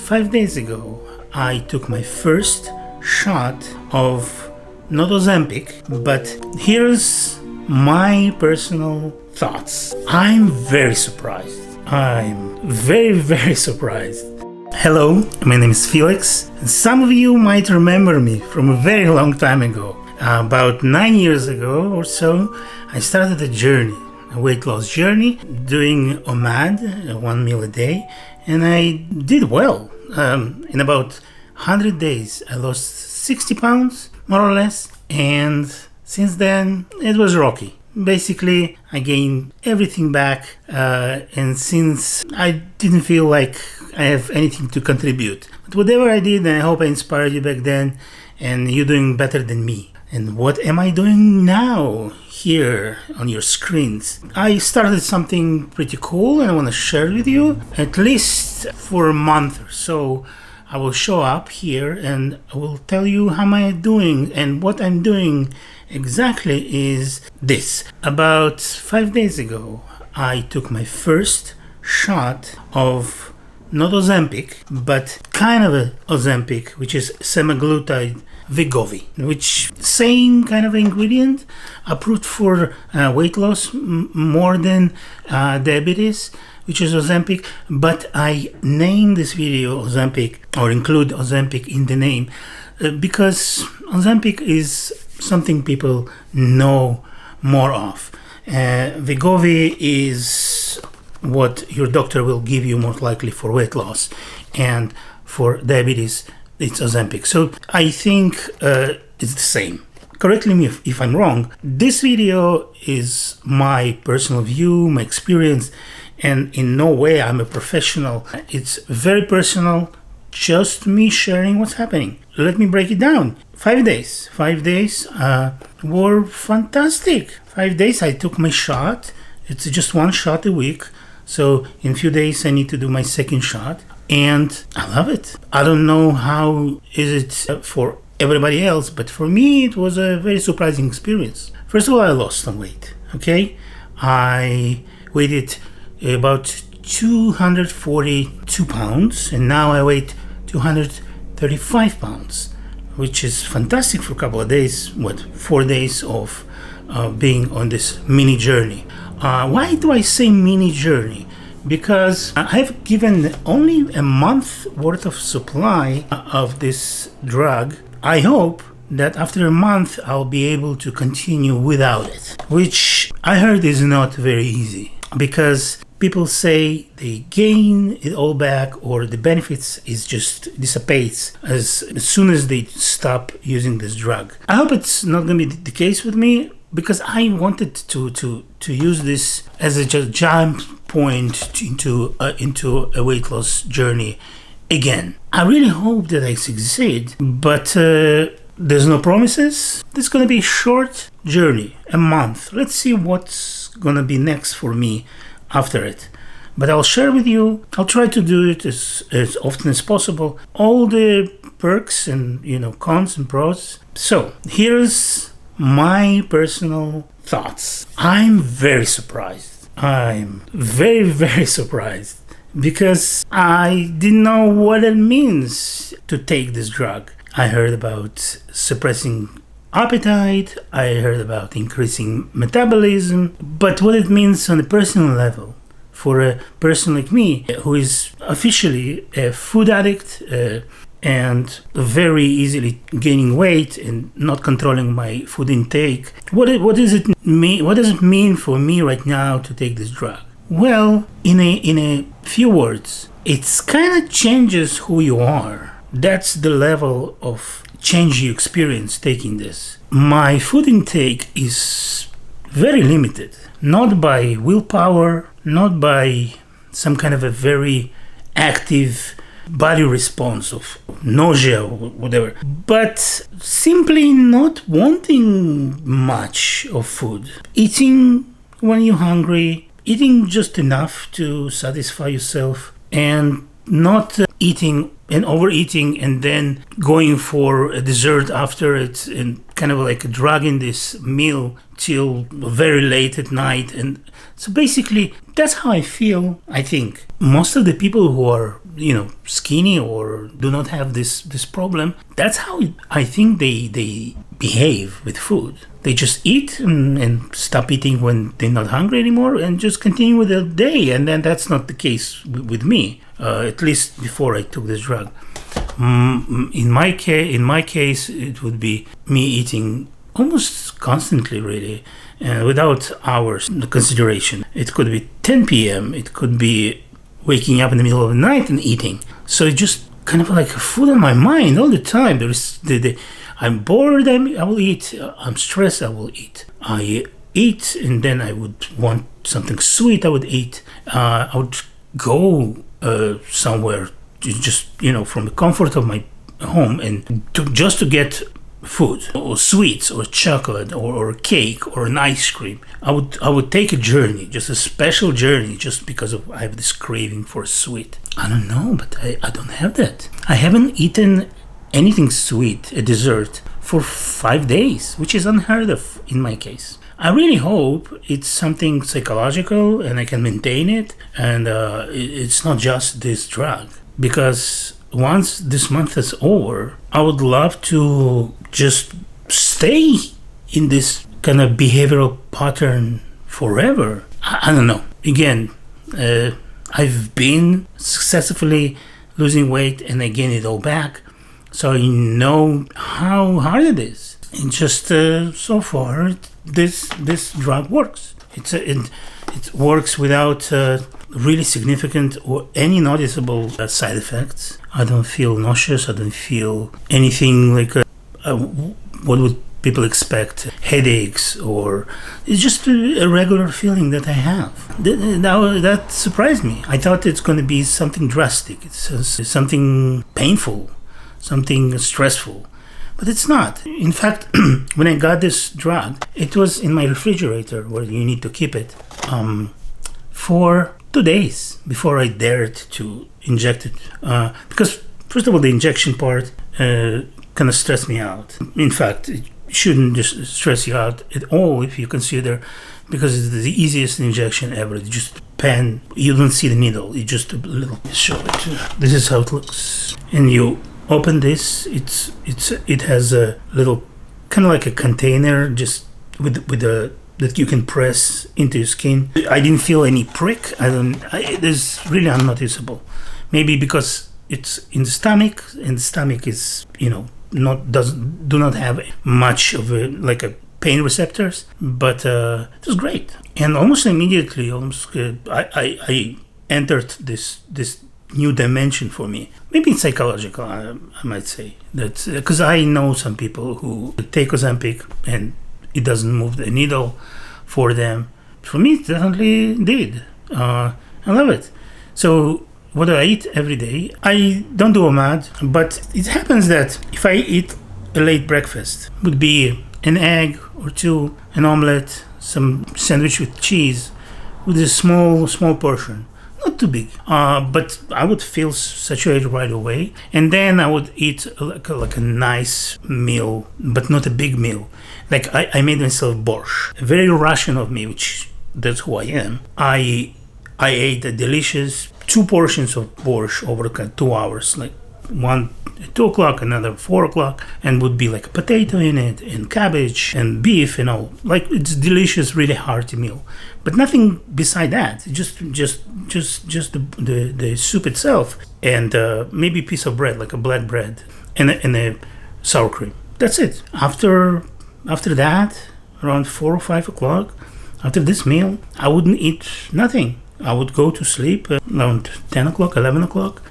5 days ago, I took my first shot of not Ozempic, but here's my personal thoughts. I'm very surprised. I'm very surprised. Hello, my name is Felix, and some of you might remember me from a very long time ago. About 9 years ago or so, I started a journey, a weight loss journey, doing OMAD, 1 meal a day, and I did well. In about 100 days, I lost 60 pounds, more or less, and since then, it was rocky. Basically, I gained everything back, and since I didn't feel like I have anything to contribute. But whatever I did, and I hope I inspired you back then, and you're doing better than me. And what am I doing now here on your screens? I started something pretty cool and I want to share it with you. At least for a month or so, I will show up here and I will tell you how am I doing, and what I'm doing exactly is this. About 5 days ago, I took my first shot of not Ozempic, but kind of a Ozempic, which is Semaglutide Wegovy, which same kind of ingredient, approved for weight loss more than diabetes, which is Ozempic. But I named this video Ozempic, or include Ozempic in the name, because Ozempic is something people know more of. Wegovy is what your doctor will give you most likely for weight loss, and for diabetes it's Ozempic. So I think it's the same. Correct me if I'm wrong. This video is my personal view, my experience, and in no way I'm a professional. It's very personal, just me sharing what's happening. Let me break it down. 5 days. 5 days were fantastic. 5 days I took my shot. It's just one shot a week. So in a few days I need to do my second shot, and I love it. I don't know how is it for everybody else, but for me it was a very surprising experience. First of all, I lost some weight. Okay, I weighed about 242 pounds, and now I weigh 235 pounds, which is fantastic for a couple of days. 4 days of being on this mini journey. Why do I say mini journey? Because I've given only a month worth of supply of this drug. I hope that after a month I'll be able to continue without it, which I heard is not very easy, because people say they gain it all back, or the benefits is just dissipates as soon as they stop using this drug. I hope it's not going to be the case with me, because I wanted to use this as a just jump point into a weight loss journey again. I really hope that I succeed, but there's no promises. It's going to be a short journey, a month. Let's see what's going to be next for me after it. But I'll share with you, I'll try to do it as often as possible, all the perks and cons and pros. So here's my personal thoughts. I'm very surprised. I'm very surprised, because I didn't know what it means to take this drug. I heard about suppressing appetite, I heard about increasing metabolism, but what it means on a personal level for a person like me, who is officially a food addict, and very easily gaining weight and not controlling my food intake. What does it mean? What does it mean for me right now to take this drug? Well, in a few words, it's kind of changes who you are. That's the level of change you experience taking this. My food intake is very limited, not by willpower, not by some kind of a very active body response of nausea or whatever, but simply not wanting much of food. Eating when you're hungry, eating just enough to satisfy yourself, and not eating and overeating and then going for a dessert after it, and kind of like dragging this meal till very late at night. And so basically that's how I feel. I think most of the people who are skinny or do not have this problem. That's how I think they behave with food. They just eat and stop eating when they're not hungry anymore and just continue with their day. And then that's not the case with me, at least before I took this drug. In my case, it would be me eating almost constantly, really, without hours consideration. It could be 10 p.m. It could be waking up in the middle of the night and eating. So it's just kind of like a food on my mind all the time. I'm bored, I will eat. I'm stressed, I will eat. I eat, and then I would want something sweet, I would eat. I would go somewhere, just, from the comfort of my home, and just to get food or sweets or chocolate or cake or an ice cream. I would take a journey, just a special journey, just because I have this craving for sweet. I don't know, but I don't have that. I haven't eaten anything sweet, a dessert, for 5 days, which is unheard of in my case. I really hope it's something psychological and I can maintain it, and it's not just this drug, because once this month is over, I would love to just stay in this kind of behavioral pattern forever. I don't know. Again, I've been successfully losing weight and I gain it all back, so I know how hard it is. And just so far, this drug works. It works without really significant or any noticeable side effects. I don't feel nauseous. I don't feel anything like what would people expect, headaches, or it's just a regular feeling that I have. That surprised me. I thought it's going to be something drastic. It's something painful, something stressful. But it's not. In fact, when I got this drug, it was in my refrigerator where you need to keep it for 2 days before I dared to inject it. Because, first of all, the injection part kind of stressed me out. In fact, it shouldn't just stress you out at all if you consider, because it's the easiest injection ever. It's just pen. You don't see the needle. It's just a little. Show it. This is how it looks. And you open this. It has a little, kind of like a container, just with a that you can press into your skin. I didn't feel any prick. It's really unnoticeable. Maybe because it's in the stomach, and the stomach is do not have much of a pain receptors. But it was great, and almost immediately, I entered this new dimension for me. Maybe it's psychological, I might say. That's because I know some people who take Ozempic and it doesn't move the needle for them. For me, it definitely did. I love it. So what do I eat every day? I don't do a MAD, but it happens that if I eat a late breakfast, it would be an egg or two, an omelette, some sandwich with cheese, with a small portion. Not too big, but I would feel saturated right away, and then I would eat like a nice meal, but not a big meal. Like I made myself borscht, very Russian of me, which that's who I am. I ate a delicious 2 portions of borscht over 2 hours, like one at 2 o'clock, another 4 o'clock, and would be like a potato in it, and cabbage, and beef, and all. Like, it's delicious, really hearty meal, but nothing beside that. Just the soup itself, and maybe a piece of bread, like a black bread, and a sour cream. That's it. After that, around 4 or 5 o'clock, after this meal, I wouldn't eat nothing. I would go to sleep around 10 o'clock, 11 o'clock.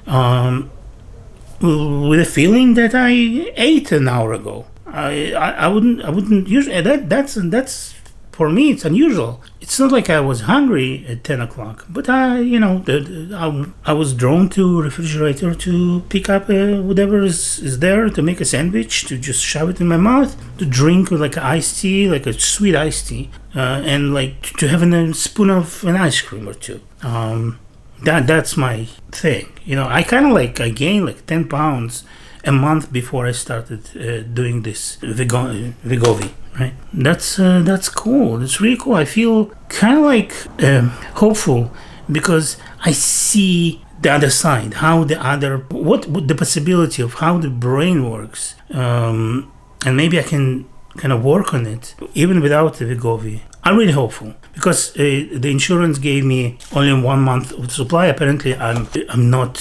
With a feeling that I ate an hour ago. I wouldn't usually. That's for me. It's unusual. It's not like I was hungry at 10 o'clock, but I was drawn to refrigerator to pick up whatever is there, to make a sandwich, to just shove it in my mouth, to drink like iced tea, like a sweet iced tea, and like to have a spoon of an ice cream or two. That's my thing. I kind of I gained like 10 pounds a month before I started doing this Wegovy, right? That's cool. It's really cool. I feel kind of hopeful, because I see the other side, what the possibility of how the brain works, and maybe I can kind of work on it even without the Wegovy. I'm really hopeful because the insurance gave me only 1 month of supply. Apparently, I'm not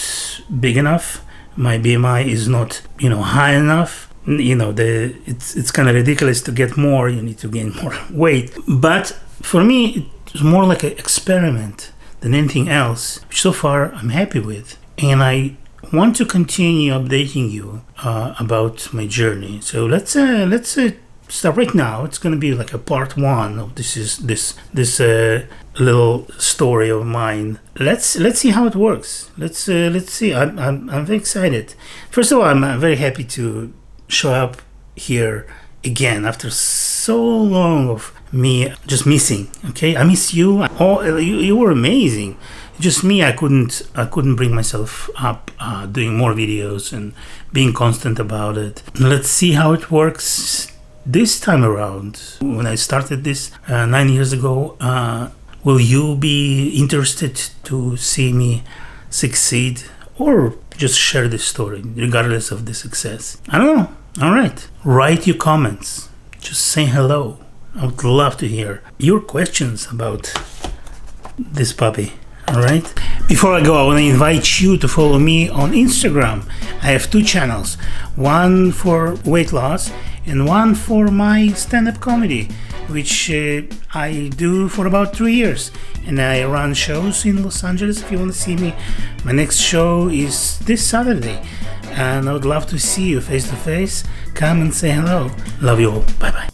big enough. My BMI is not, high enough. It's kind of ridiculous to get more. You need to gain more weight. But for me, it's more like an experiment than anything else, which so far I'm happy with. And I want to continue updating you about my journey. So let's start right now. It's going to be like a part 1 of this little story of mine. Let's see how it works. Let's see. I'm very excited. First of all, I'm very happy to show up here again after so long of me just missing. Okay, I miss you. You were amazing. Just me, I couldn't bring myself up doing more videos and being constant about it. Let's see how it works this time around. When I started this 9 years ago, will you be interested to see me succeed, or just share this story regardless of the success? I don't know. All right, write your comments, just say hello. I would love to hear your questions about this puppy. All right, before I go, I want to invite you to follow me on Instagram. I have 2 channels, one for weight loss and one for my stand-up comedy, which I do for about 3 years, and I run shows in Los Angeles. If you want to see me, my next show is this Saturday, and I would love to see you face to face. Come and say hello. Love you all. Bye bye.